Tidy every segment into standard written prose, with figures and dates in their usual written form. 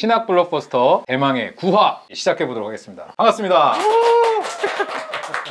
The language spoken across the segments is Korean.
신학 블록버스터 대망의 9화 시작해보도록 하겠습니다. 반갑습니다.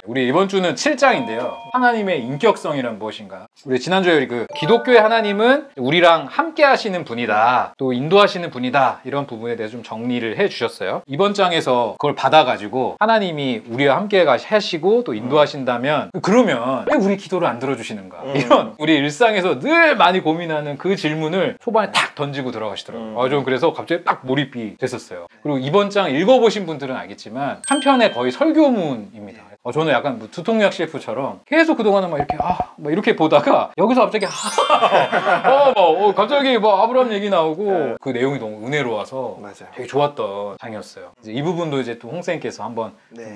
우리 이번 주는 7장인데요. 하나님의 인격성이란 무엇인가? 우리 지난주에 우리 기독교의 하나님은 우리랑 함께 하시는 분이다. 또 인도하시는 분이다. 이런 부분에 대해서 좀 정리를 해주셨어요. 이번 장에서 그걸 받아가지고 하나님이 우리와 함께 하시고 또 인도하신다면 그러면 왜 우리 기도를 안 들어주시는가? 이런 우리 일상에서 늘 많이 고민하는 그 질문을 초반에 탁 던지고 들어가시더라고요. 좀 그래서 갑자기 딱 몰입이 됐었어요. 그리고 이번 장 읽어보신 분들은 알겠지만 한편의 거의 설교문입니다. 저는 약간 두통약 CF처럼 계속 그동안은 막 이렇게 막 이렇게 보다가 여기서 갑자기 갑자기 아브라함 얘기 나오고 그 내용이 너무 은혜로워서 맞아요. 되게 좋았던 장이었어요. 이제 이 부분도 이제 또 홍쌤께서 한번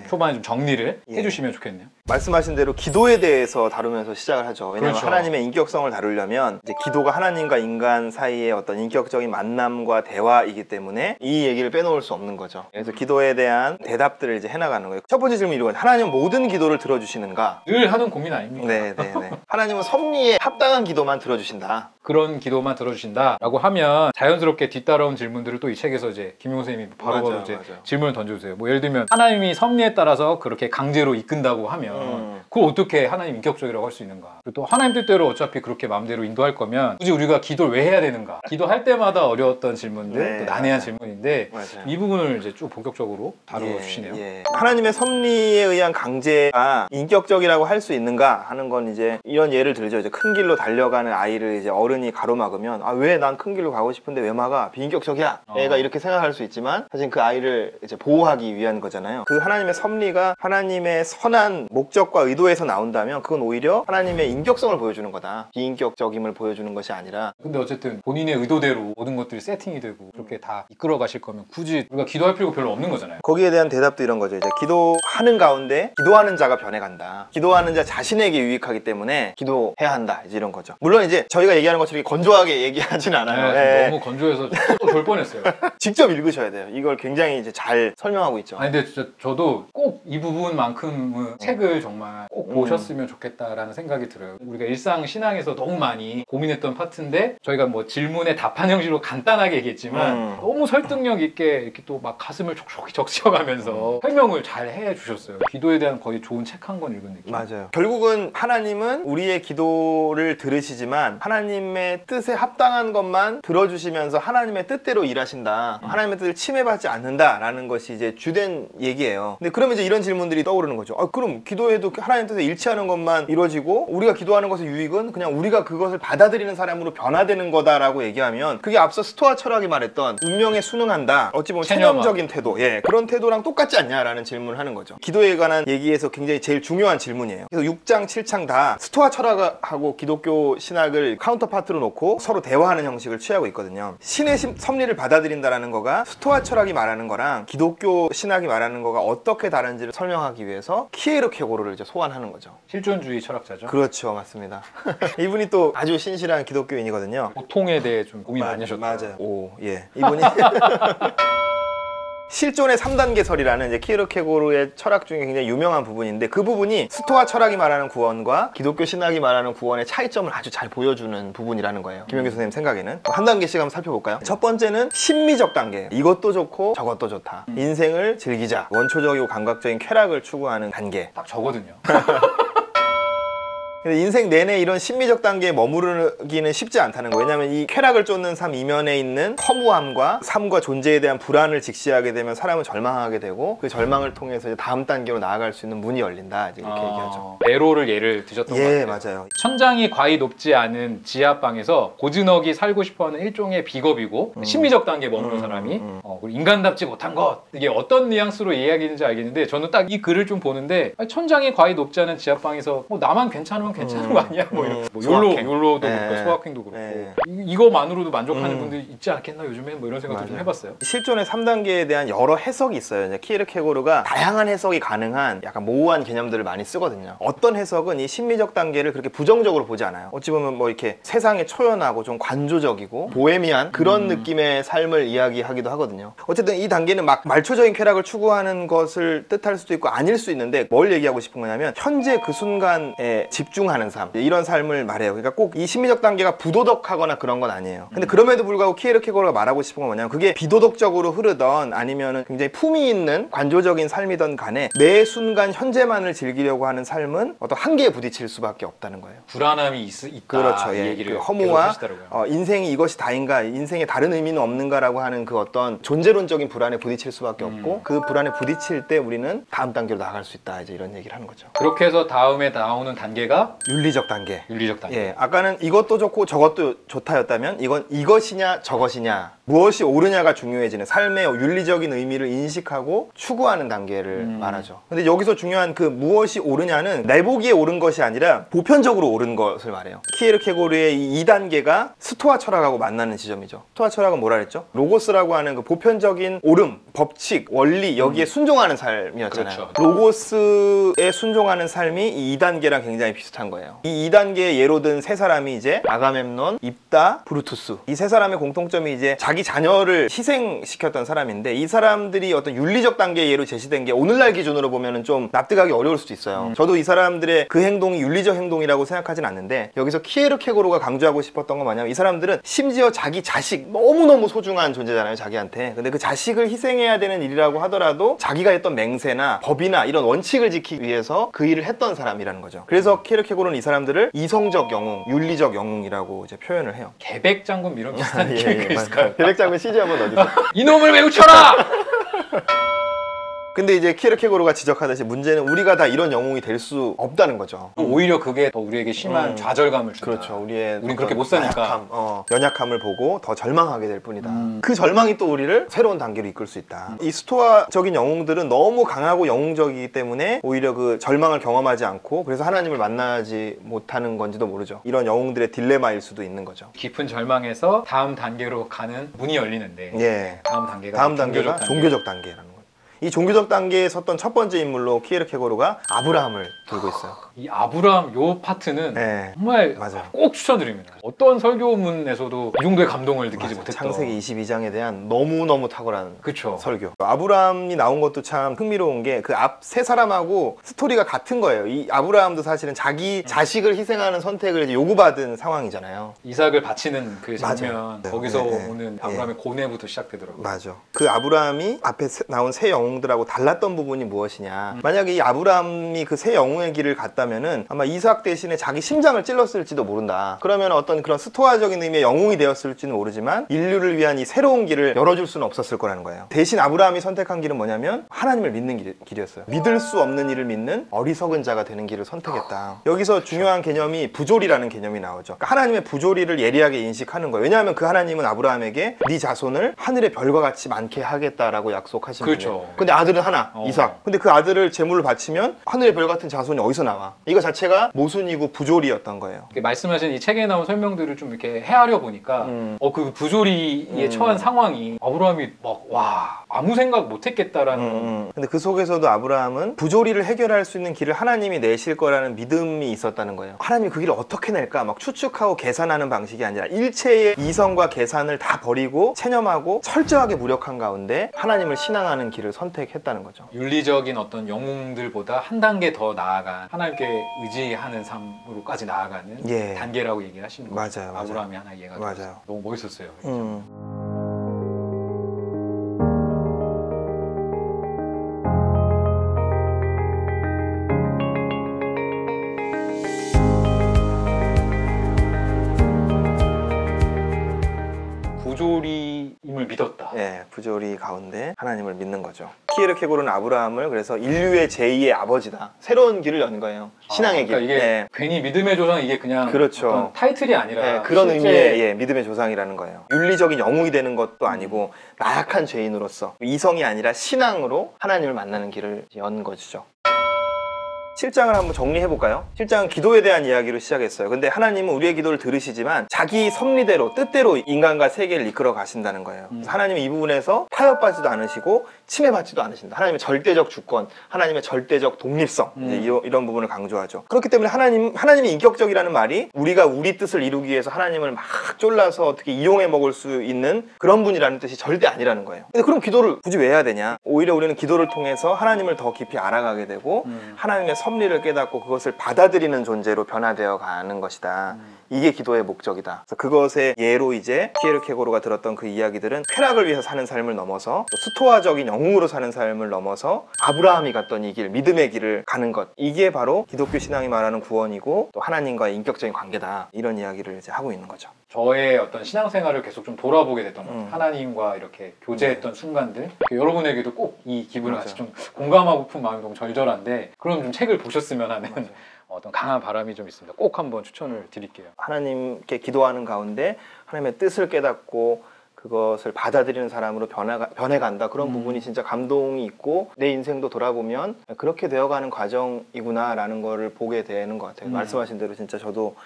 초반에 좀 정리를 해주시면 좋겠네요. 말씀하신 대로 기도에 대해서 다루면서 시작을 하죠. 왜냐하면 그렇죠. 하나님의 인격성을 다루려면 이제 기도가 하나님과 인간 사이의 어떤 인격적인 만남과 대화이기 때문에 이 얘기를 빼놓을 수 없는 거죠. 그래서 기도에 대한 대답들을 이제 해나가는 거예요. 첫 번째 질문이 이거예요. 하나님은 모든 기도를 들어주시는가? 늘 하는 고민 아닙니까? 네네네. 하나님은 섭리에 합당한 기도만 들어주신다. 그런 기도만 들어주신다라고 하면 자연스럽게 뒤따라온 질문들을 또 이 책에서 이제 김용호 선생님이 바로바로 이제 질문을 던져주세요. 뭐 예를 들면 하나님이 섭리에 따라서 그렇게 강제로 이끈다고 하면 그걸 어떻게 하나님 인격적이라고 할 수 있는가? 그리고 또 하나님 뜻대로 어차피 그렇게 마음대로 인도할 거면 굳이 우리가 기도를 왜 해야 되는가? 기도할 때마다 어려웠던 질문들, 또 난해한 질문인데 이 부분을 이제 쭉 본격적으로 다뤄주시네요. 하나님의 섭리에 의한 강제가 인격적이라고 할 수 있는가 하는 건 이제 이런 예를 들죠. 이제 큰 길로 달려가는 아이를 이제 어른이 가로막으면 왜 난 큰 길로 가고 싶은데 왜 막아? 비인격적이야. 애가 이렇게 생각할 수 있지만 사실 그 아이를 이제 보호하기 위한 거잖아요. 그 하나님의 섭리가 하나님의 선한 목적과 의도에서 나온다면 그건 오히려 하나님의 인격성을 보여주는 거다. 비인격적임을 보여주는 것이 아니라. 근데 어쨌든 본인의 의도대로 모든 것들이 세팅이 되고 그렇게 다 이끌어 가실 거면 굳이 우리가 기도할 필요가 별로 없는 거잖아요. 거기에 대한 대답도 이런 거죠. 이제 기도하는 가운데 기도하는 자가 변해간다. 기도하는 자 자신에게 유익하기 때문에 기도해야 한다. 이제 이런 거죠. 물론 이제 저희가 얘기하는 것처럼 이렇게 건조하게 얘기하진 않아요. 네, 너무 건조해서 또 졸 뻔했어요. 직접 읽으셔야 돼요. 이걸 굉장히 이제 잘 설명하고 있죠. 근데 진짜 저도 꼭 이 부분만큼은 책을 정말 꼭 보셨으면 좋겠다라는 생각이 들어요. 우리가 일상 신앙에서 너무 많이 고민했던 파트인데 저희가 뭐 질문에 답한 형식으로 간단하게 얘기했지만 너무 설득력 있게 이렇게 또 막 가슴을 촉촉히 적셔가면서 설명을 잘 해주셨어요. 기도에 대한 거의 좋은 책 한 권 읽은 느낌. 맞아요. 결국은 하나님은 우리의 기도를 들으시지만 하나님의 뜻에 합당한 것만 들어주시면서 하나님의 뜻대로 일하신다. 하나님의 뜻을 침해받지 않는다라는 것이 이제 주된 얘기예요. 근데 그러면 이제 이런 질문들이 떠오르는 거죠. 그럼 기도해도 하나님 뜻에 일치하는 것만 이루어지고 우리가 기도하는 것의 유익은 그냥 우리가 그것을 받아들이는 사람으로 변화되는 거다라고 얘기하면 그게 앞서 스토아 철학이 말했던 운명에 순응한다. 어찌 보면 체념적인 태도, 그런 태도랑 똑같지 않냐라는 질문을 하는 거죠. 기도에 관한 얘기에서 굉장히 제일 중요한 질문이에요. 그래서 6장, 7장 다 스토아 철학하고 기독교 신학을 카운터파트로 놓고 서로 대화하는 형식을 취하고 있거든요. 신의 섭리를 받아들인다라는 거가 스토아 철학이 말하는 거랑 기독교 신학이 말하는 거가 어떻게 다른지를 설명하기 위해서 키에르케고르를 이제 소환하는 거죠. 실존주의 철학자죠. 그렇죠, 맞습니다. 이분이 또 아주 신실한 기독교인이거든요. 고통에 대해 좀 고민 많이 하셨죠. 맞아요. 이분이 실존의 3단계설이라는 이제 키에르케고르의 철학 중에 굉장히 유명한 부분인데 그 부분이 스토아 철학이 말하는 구원과 기독교 신학이 말하는 구원의 차이점을 아주 잘 보여주는 부분이라는 거예요. 김영규 선생님 생각에는. 한 단계씩 한번 살펴볼까요? 첫 번째는 심미적 단계. 이것도 좋고 저것도 좋다. 인생을 즐기자. 원초적이고 감각적인 쾌락을 추구하는 단계. 딱 저거든요. 근데 인생 내내 이런 심미적 단계에 머무르기는 쉽지 않다는 거예요. 왜냐하면 이 쾌락을 쫓는 삶 이면에 있는 허무함과 삶과 존재에 대한 불안을 직시하게 되면 사람은 절망하게 되고 그 절망을 통해서 이제 다음 단계로 나아갈 수 있는 문이 열린다. 이제 이렇게 얘기하죠. 네로를 예를 드셨던 것 같아요. 맞아요. 천장이 과히 높지 않은 지하방에서 고즈넉이 살고 싶어하는 일종의 비겁이고 심미적 단계에 머무는 사람이 그리고 인간답지 못한 것, 이게 어떤 뉘앙스로 이야기하는지 알겠는데 저는 딱 이 글을 좀 보는데 천장이 과히 높지 않은 지하방에서 나만 괜찮으면 괜찮은 거 아니야? 뭐 욜로도 그렇고 소확행도 그렇고 이거만으로도 만족하는 분들이 있지 않겠나 요즘에 뭐 이런 생각도 좀 해봤어요. 실존의 3단계에 대한 여러 해석이 있어요. 이제 키에르케고르가 다양한 해석이 가능한 약간 모호한 개념들을 많이 쓰거든요. 어떤 해석은 이 심미적 단계를 그렇게 부정적으로 보지 않아요. 어찌 보면 뭐 이렇게 세상에 초연하고 좀 관조적이고 보헤미안 그런 느낌의 삶을 이야기하기도 하거든요. 어쨌든 이 단계는 막 말초적인 쾌락을 추구하는 것을 뜻할 수도 있고 아닐 수 있는데 뭘 얘기하고 싶은 거냐면 현재 그 순간에 집중 순종하는 삶, 이런 삶을 말해요. 그러니까 꼭 이 심리적 단계가 부도덕하거나 그런 건 아니에요. 근데 그럼에도 불구하고 키에르케고르가 말하고 싶은 건 뭐냐면 그게 비도덕적으로 흐르던 아니면은 굉장히 품위 있는 관조적인 삶이던 간에 매 순간 현재만을 즐기려고 하는 삶은 어떤 한계에 부딪힐 수밖에 없다는 거예요. 불안함이 있다. 그렇죠. 이 예. 얘기를 그 허무와 하시더라고요. 인생이 이것이 다인가, 인생에 다른 의미는 없는가라고 하는 그 어떤 존재론적인 불안에 부딪힐 수밖에 없고 그 불안에 부딪힐 때 우리는 다음 단계로 나아갈 수 있다. 이제 이런 얘기를 하는 거죠. 그렇게 해서 다음에 나오는 단계가 윤리적 단계. 윤리적 단계. 예, 아까는 이것도 좋고 저것도 좋다였다면 이건 이것이냐 저것이냐, 무엇이 옳으냐가 중요해지는 삶의 윤리적인 의미를 인식하고 추구하는 단계를 말하죠. 근데 여기서 중요한 그 무엇이 옳으냐는 내보기에 옳은 것이 아니라 보편적으로 옳은 것을 말해요. 키에르케고르의 이 2단계가 스토아 철학하고 만나는 지점이죠. 스토아 철학은 뭐라 그랬죠? 로고스라고 하는 그 보편적인 옳음, 법칙, 원리 여기에 순종하는 삶이었잖아요. 그렇죠. 로고스에 순종하는 삶이 이 2단계랑 굉장히 비슷한 거예요. 이 2단계의 예로 든 세 사람이 이제 아가멤논, 입다, 브루투스. 이 세 사람의 공통점이 이제 자기 자녀를 희생시켰던 사람인데 이 사람들이 어떤 윤리적 단계의 예로 제시된 게 오늘날 기준으로 보면은 좀 납득하기 어려울 수도 있어요. 저도 이 사람들의 그 행동이 윤리적 행동이라고 생각하진 않는데 여기서 키에르케고르가 강조하고 싶었던 건 뭐냐면 이 사람들은 심지어 자기 자식, 너무너무 소중한 존재잖아요, 자기한테. 근데 그 자식을 희생해야 되는 일이라고 하더라도 자기가 했던 맹세나 법이나 이런 원칙을 지키기 위해서 그 일을 했던 사람이라는 거죠. 그래서 키에르케고르는 이 사람들을 이성적 영웅, 윤리적 영웅이라고 이제 표현을 해요. 계백장군 이런 비슷한 느낌이 있을까요? 계백장군 CG 한번 넣어주세요. 이놈을 왜 웃혀라! 근데 이제 키에르케고르가 지적하듯이 문제는 우리가 다 이런 영웅이 될 수 없다는 거죠. 오히려 그게 더 우리에게 심한 좌절감을 준다. 그렇죠. 우린 그렇게 못 사니까. 나약함, 연약함을 보고 더 절망하게 될 뿐이다. 그 절망이 또 우리를 새로운 단계로 이끌 수 있다. 이 스토아적인 영웅들은 너무 강하고 영웅적이기 때문에 오히려 그 절망을 경험하지 않고 그래서 하나님을 만나지 못하는 건지도 모르죠. 이런 영웅들의 딜레마일 수도 있는 거죠. 깊은 절망에서 다음 단계로 가는 문이 열리는데 예. 다음 단계가 종교적 단계라는 거예요. 이 종교적 단계에 섰던 첫 번째 인물로 키에르케고르가 아브라함을 들고 있어요. 이 아브라함 요 파트는 네. 정말 맞아요. 꼭 추천드립니다. 어떤 설교문에서도 이 정도의 감동을 느끼지 못했던. 창세기 22장에 대한 너무너무 탁월한 그쵸. 설교. 아브라함이 나온 것도 참 흥미로운 게 그 앞 세 사람하고 스토리가 같은 거예요. 이 아브라함도 사실은 자기 자식을 희생하는 선택을 이제 요구받은 상황이잖아요. 이삭을 바치는 그 장면 맞아요. 거기서 네. 오는 아브라함의 고뇌부터 시작되더라고요. 맞아. 그 아브라함이 앞에 나온 세 영웅들하고 달랐던 부분이 무엇이냐. 만약에 이 아브라함이 그 세 영웅의 길을 갔다면은 아마 이삭 대신에 자기 심장을 찔렀을지도 모른다. 그러면 어떤 그런 스토아적인 의미의 영웅이 되었을지는 모르지만 인류를 위한 이 새로운 길을 열어줄 수는 없었을 거라는 거예요. 대신 아브라함이 선택한 길은 뭐냐면 하나님을 믿는 길이었어요. 믿을 수 없는 일을 믿는 어리석은 자가 되는 길을 선택했다. 여기서 중요한 개념이 부조리라는 개념이 나오죠. 그러니까 하나님의 부조리를 예리하게 인식하는 거예요. 왜냐하면 그 하나님은 아브라함에게 네 자손을 하늘의 별과 같이 많게 하겠다라고 약속하신 그렇죠. 분이에요. 근데 아들은 하나, 이삭. 근데 그 아들을 제물로 바치면 하늘의 별 같은 자손이 어디서 나와? 이거 자체가 모순이고 부조리였던 거예요. 말씀하신 이 책에 나온 설명들을 좀 이렇게 헤아려 보니까 그 부조리에 처한 상황이 아브라함이 막 와 아무 생각 못했겠다라는 근데 그 속에서도 아브라함은 부조리를 해결할 수 있는 길을 하나님이 내실 거라는 믿음이 있었다는 거예요. 하나님이 그 길을 어떻게 낼까? 막 추측하고 계산하는 방식이 아니라 일체의 이성과 계산을 다 버리고 체념하고 철저하게 무력한 가운데 하나님을 신앙하는 길을 선택했다는 거죠. 윤리적인 어떤 영웅들보다 한 단계 더 나아간 하나님께 의지하는 삶으로까지 나아가는 예. 단계라고 얘기하시는 거죠. 맞아요. 아브라함이 하나 이해가 맞아요. 됐어요. 너무 멋있었어요. 부조리임을 믿었다. 예, 부조리 가운데 하나님을 믿는 거죠. 키에르케고르는 아브라함을 그래서 인류의 제2의 아버지다. 새로운 길을 연 거예요. 신앙의 그러니까 길. 이게 예. 괜히 믿음의 조상 이게 그냥 그렇죠. 어떤 타이틀이 아니라 예, 그런 실제 의미의 믿음의 조상이라는 거예요. 윤리적인 영웅이 되는 것도 아니고 나약한 죄인으로서 이성이 아니라 신앙으로 하나님을 만나는 길을 연 것이죠. 7장을 한번 정리해볼까요? 7장은 기도에 대한 이야기로 시작했어요. 근데 하나님은 우리의 기도를 들으시지만 자기 섭리대로 뜻대로 인간과 세계를 이끌어 가신다는 거예요. 하나님은 이 부분에서 타협하지도 않으시고 침해받지도 않으신다. 하나님의 절대적 주권, 하나님의 절대적 독립성, 이제 이런 부분을 강조하죠. 그렇기 때문에 하나님이 인격적이라는 말이 우리가 우리 뜻을 이루기 위해서 하나님을 막 졸라서 어떻게 이용해 먹을 수 있는 그런 분이라는 뜻이 절대 아니라는 거예요. 근데 그럼 기도를 굳이 왜 해야 되냐? 오히려 우리는 기도를 통해서 하나님을 더 깊이 알아가게 되고 하나님의 섭리를 깨닫고 그것을 받아들이는 존재로 변화되어 가는 것이다. 이게 기도의 목적이다. 그래서 그것의 예로 이제 키에르케고르가 들었던 그 이야기들은 쾌락을 위해서 사는 삶을 넘어서 또 스토아적인 영웅으로 사는 삶을 넘어서 아브라함이 갔던 이 길, 믿음의 길을 가는 것, 이게 바로 기독교 신앙이 말하는 구원이고 또 하나님과의 인격적인 관계다. 이런 이야기를 이제 하고 있는 거죠. 저의 어떤 신앙생활을 계속 좀 돌아보게 됐던 것 같아요. 하나님과 이렇게 교제했던 순간들. 여러분에게도 꼭 이 기분을 같이 좀 공감하고픈 마음이 너무 절절한데 그럼 좀 책을 보셨으면 하는 어떤 강한 바람이 좀 있습니다. 꼭 한번 추천을 드릴게요. 하나님께 기도하는 가운데 하나님의 뜻을 깨닫고 그것을 받아들이는 사람으로 변해간다. 그런 부분이 진짜 감동이 있고 내 인생도 돌아보면 그렇게 되어가는 과정이구나라는 거를 보게 되는 것 같아요. 말씀하신 대로 진짜 저도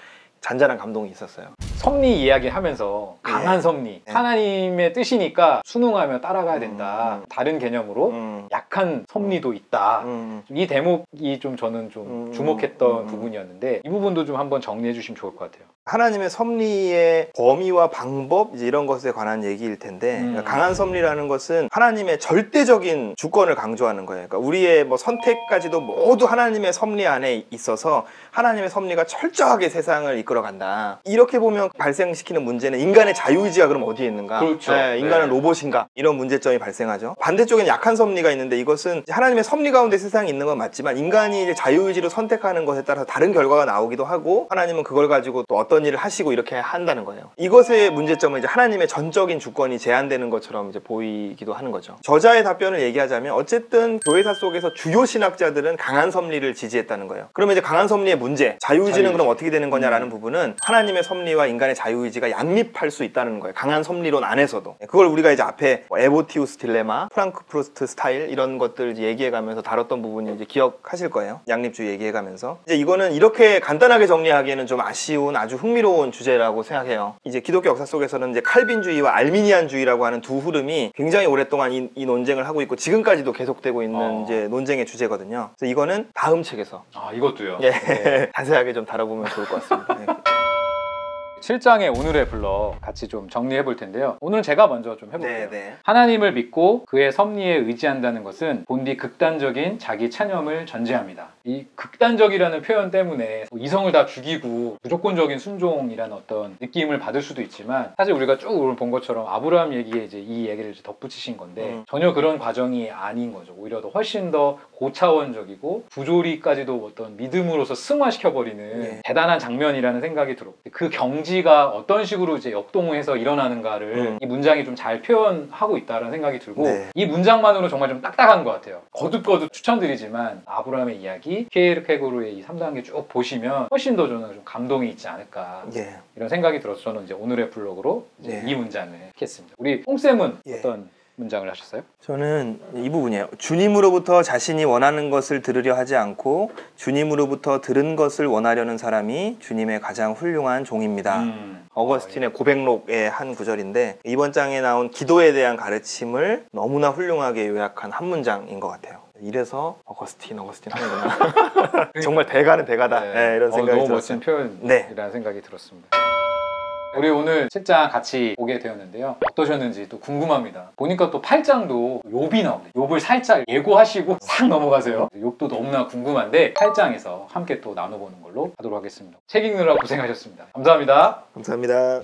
잔잔한 감동이 있었어요. 섭리 이야기하면서 강한 섭리, 하나님의 뜻이니까 순응하며 따라가야 된다. 다른 개념으로 약한 섭리도 있다. 이 대목이 좀 저는 좀 주목했던 부분이었는데 이 부분도 좀 한번 정리해 주시면 좋을 것 같아요. 하나님의 섭리의 범위와 방법 이제 이런 것에 관한 얘기일 텐데 그러니까 강한 섭리라는 것은 하나님의 절대적인 주권을 강조하는 거예요. 그러니까 우리의 뭐 선택까지도 모두 하나님의 섭리 안에 있어서 하나님의 섭리가 철저하게 세상을 이끌어간다. 이렇게 보면 발생시키는 문제는 인간의 자유의지가 그럼 어디에 있는가? 그렇죠. 네, 인간은 로봇인가? 이런 문제점이 발생하죠. 반대쪽엔 약한 섭리가 있는데 이것은 하나님의 섭리 가운데 세상이 있는 건 맞지만 인간이 이제 자유의지로 선택하는 것에 따라서 다른 결과가 나오기도 하고 하나님은 그걸 가지고 또 어떤 일을 하시고 이렇게 한다는 거예요. 이것의 문제점은 이제 하나님의 전적인 주권이 제한되는 것처럼 이제 보이기도 하는 거죠. 저자의 답변을 얘기하자면 어쨌든 교회사 속에서 주요 신학자들은 강한 섭리를 지지했다는 거예요. 그러면 이제 강한 섭리의 문제, 자유의지는 그럼 어떻게 되는 거냐라는 부분은 하나님의 섭리와 인간의 자유의지가 양립할 수 있다는 거예요. 강한 섭리론 안에서도. 그걸 우리가 이제 앞에 에보티우스 딜레마, 프랑크 프루스트 스타일 이런 것들 이제 얘기해가면서 다뤘던 부분이 이제 기억하실 거예요. 양립주의 얘기해가면서. 이제 이거는 이렇게 간단하게 정리하기에는 좀 아쉬운 아주 흥미로운 주제라고 생각해요. 이제 기독교 역사 속에서는 이제 칼빈주의와 알미니안주의라고 하는 두 흐름이 굉장히 오랫동안 이 논쟁을 하고 있고 지금까지도 계속되고 있는 이제 논쟁의 주제거든요. 그래서 이거는 다음 책에서 이것도요. 예, 네. 자세하게 좀 다뤄보면 좋을 것 같습니다. 네. 7장의 오늘의 블럭 같이 좀 정리해 볼 텐데요. 오늘은 제가 먼저 좀 해볼게요. 네. 하나님을 믿고 그의 섭리에 의지한다는 것은 본디 극단적인 자기 찬염을 전제합니다. 이 극단적이라는 표현 때문에 이성을 다 죽이고 무조건적인 순종이라는 어떤 느낌을 받을 수도 있지만 사실 우리가 쭉 오늘 본 것처럼 아브라함 얘기에 이제 이 얘기를 이제 덧붙이신 건데 전혀 그런 과정이 아닌 거죠. 오히려 더 훨씬 더 고차원적이고 부조리까지도 어떤 믿음으로서 승화시켜버리는 대단한 장면이라는 생각이 들었고 그 경지가 어떤 식으로 이제 역동해서 일어나는가를 이 문장이 좀 잘 표현하고 있다는 생각이 들고 이 문장만으로 정말 좀 딱딱한 것 같아요. 거듭거듭 추천드리지만 아브라함의 이야기, 키에르케고르의 이 3단계 쭉 보시면 훨씬 더 저는 좀 감동이 있지 않을까 이런 생각이 들어서 저는 이제 오늘의 블로그로 이제 이 문장을 했습니다. 우리 홍쌤은 어떤 문장을 하셨어요? 저는 이 부분이에요. 주님으로부터 자신이 원하는 것을 들으려 하지 않고 주님으로부터 들은 것을 원하려는 사람이 주님의 가장 훌륭한 종입니다. 어거스틴의 고백록의 한 구절인데 이번 장에 나온 기도에 대한 가르침을 너무나 훌륭하게 요약한 한 문장인 것 같아요. 이래서 어거스틴 하는구나. 정말 대가는 대가다. 이런 생각이 너무 들었어요. 멋진 표현이라는 생각이 들었습니다. 우리 오늘 7장 같이 보게 되었는데요. 어떠셨는지 또 궁금합니다. 보니까 또 8장도 욥이 나오네요. 욥을 살짝 예고하시고 싹 넘어가세요. 욥도 너무나 궁금한데 8장에서 함께 또 나눠보는 걸로 하도록 하겠습니다. 책 읽느라 고생하셨습니다. 감사합니다. 감사합니다.